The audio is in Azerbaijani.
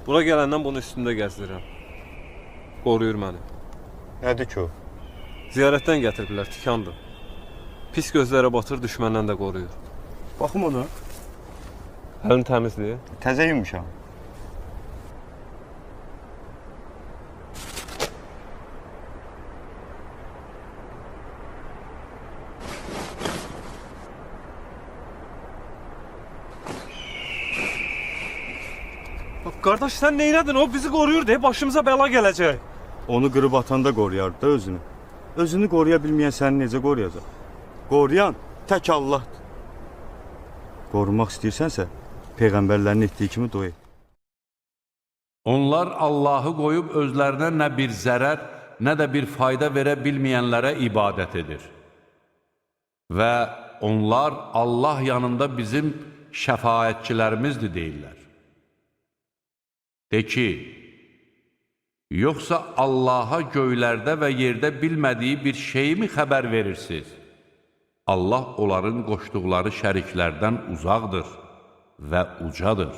Bura gələndən bunun üstündə gəzdirirəm. Qoruyur məni. Nədir ki o? Ziyarətdən gətiriblər, tikandır. Pis gözlərə batır, düşməndən də qoruyur. Baxım ona. Əlini təmizləyir. Təzə yumuşam. Qardaş, sən neylədin? O bizi qoruyur deyə başımıza bəla gələcək. Onu qırıb atanda qoruyardı da özünü. Özünü qoruya bilməyən səni necə qoruyacaq? Qoruyan tək Allahdır. Qorumaq istəyirsənsə, peyğəmbərlərin etdiyi kimi dua et. Onlar Allahı qoyub özlərinə nə bir zərər, nə də bir fayda verə bilməyənlərə ibadət edir. Və onlar Allah yanında bizim şəfaətçilərimizdir deyirlər. De ki, yoxsa Allaha göylərdə və yerdə bilmədiyi bir şeyi mi xəbər verirsiniz? Allah onların qoşduqları şəriklərdən uzaqdır və ucadır.